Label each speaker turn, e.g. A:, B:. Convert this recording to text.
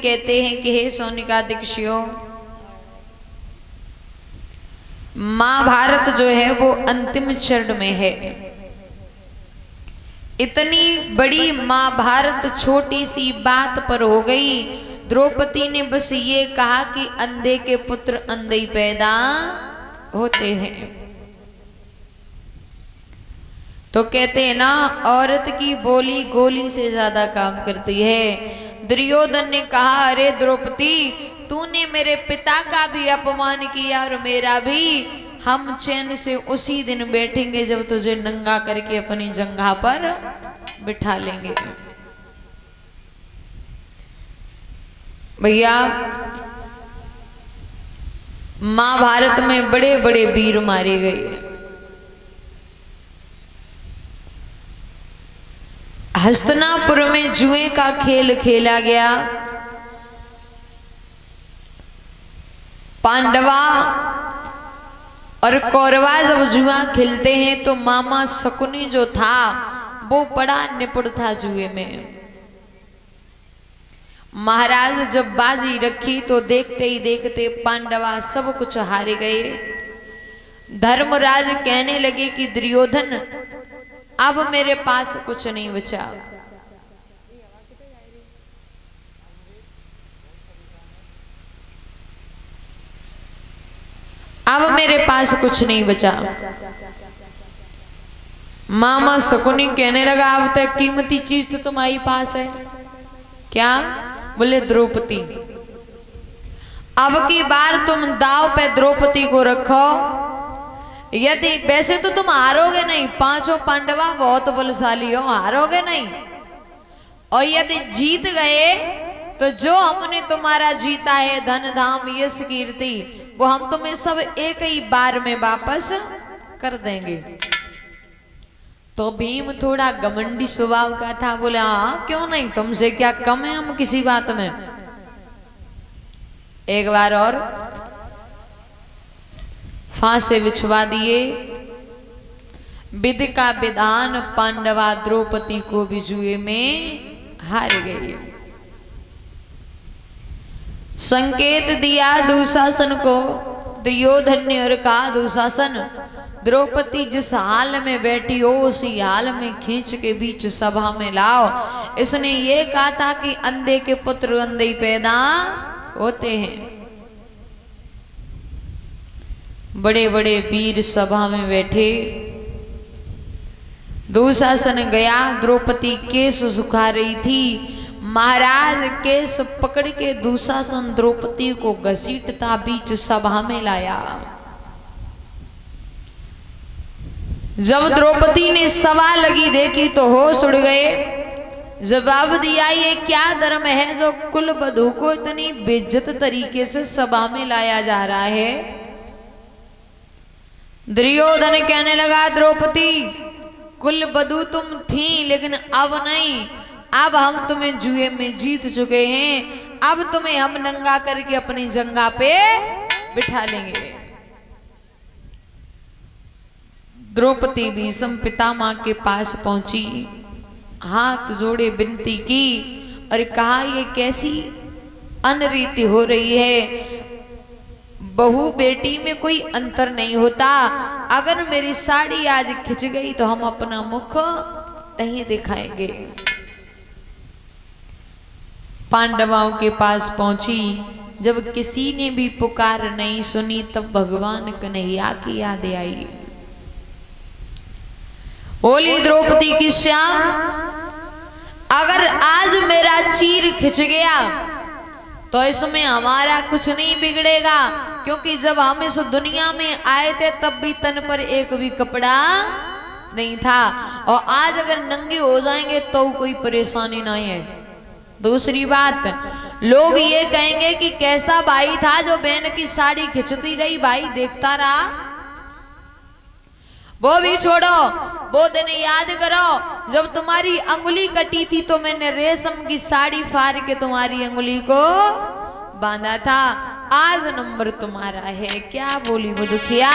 A: कहते हैं कि हे सोनिका दीक्षियों, महाभारत जो है वो अंतिम चरण में है। इतनी बड़ी महाभारत छोटी सी बात पर हो गई। द्रौपदी ने बस ये कहा कि अंधे के पुत्र अंधे ही पैदा होते हैं। तो कहते हैं ना, औरत की बोली गोली से ज्यादा काम करती है। दुर्योधन ने कहा, अरे द्रौपदी, तूने मेरे पिता का भी अपमान किया और मेरा भी। हम चैन से उसी दिन बैठेंगे जब तुझे नंगा करके अपनी जंघा पर बिठा लेंगे। भैया, महाभारत में बड़े बड़े वीर मारे गए। हस्तिनापुर में जुए का खेल खेला गया। पांडवा और कौरवा जब जुआ खेलते हैं तो मामा शकुनी जो था वो बड़ा निपुण था जुए में। महाराज जब बाजी रखी तो देखते ही देखते पांडवा सब कुछ हारे गए। धर्मराज कहने लगे कि दुर्योधन, अब मेरे पास कुछ नहीं बचा। अब मेरे पास कुछ नहीं बचा। मामा शकुनी कहने लगा, अब तक कीमती चीज तो तुम्हारे पास है। क्या? बोले द्रौपदी। अब की बार तुम दाव पे द्रौपदी को रखो। यदि वैसे तो तुम हारोगे नहीं, पांचों पांडवा बहुत बलशाली हो, हारोगे नहीं। और यदि जीत गए तो जो हमने तुम्हारा जीता है, धन धाम यश कीर्ति, वो हम तुम्हें सब एक ही बार में वापस कर देंगे। तो भीम थोड़ा घमंडी स्वभाव का था। बोले, हाँ क्यों नहीं, तुमसे क्या कम है हम किसी बात में। एक बार और फांसे बिछवा दिए। विधि का विधान, पांडवा द्रौपदी को भी जुए में हार गए। संकेत दिया दुशासन को दुर्योधन ने और कहा, दुशासन, द्रौपदी जिस हाल में बैठी हो उसी हाल में खींच के बीच सभा में लाओ। इसने ये कहा था कि अंधे के पुत्र अंधे ही पैदा होते हैं। बड़े बड़े वीर सभा में बैठे। दुशासन गया, द्रौपदी केस सुखा रही थी। महाराज केस पकड़ के दुशासन द्रौपदी को घसीटता बीच सभा में लाया। जब द्रौपदी ने सभा लगी देखी तो होश उड़ गए। जवाब दिया, ये क्या धर्म है जो कुल वधू को इतनी बेइज्जत तरीके से सभा में लाया जा रहा है। दुर्योधन कहने लगा, द्रौपदी, कुल वधू तुम थी लेकिन अब नहीं। अब हम तुम्हें जुए में जीत चुके हैं। अब तुम्हें हम नंगा करके अपनी जंघा पे बिठा लेंगे। द्रौपदी भीष्म पितामह के पास पहुंची, हाथ जोड़े विनती की और कहा, ये कैसी अनरीति हो रही है। बहू बेटी में कोई अंतर नहीं होता। अगर मेरी साड़ी आज खिंच गई तो हम अपना मुख नहीं दिखाएंगे। पांडवों के पास पहुंची। जब किसी ने भी पुकार नहीं सुनी तब भगवान कन्हैया की याद आई। बोली द्रौपदी की, श्याम, अगर आज मेरा चीर खिंच गया तो इसमें हमारा कुछ नहीं बिगड़ेगा, क्योंकि जब हम इस दुनिया में आए थे तब भी तन पर एक भी कपड़ा नहीं था। और आज अगर नंगे हो जाएंगे तो कोई परेशानी नहीं है। दूसरी बात, लोग ये कहेंगे कि कैसा भाई था जो बहन की साड़ी खिंचती रही, भाई देखता रहा। वो भी छोड़ो, वो दिन याद करो जब तुम्हारी अंगुली कटी थी तो मैंने रेशम की साड़ी फाड़ के तुम्हारी अंगुली को बांधा था। आज नंबर तुम्हारा है। क्या बोली वो दुखिया।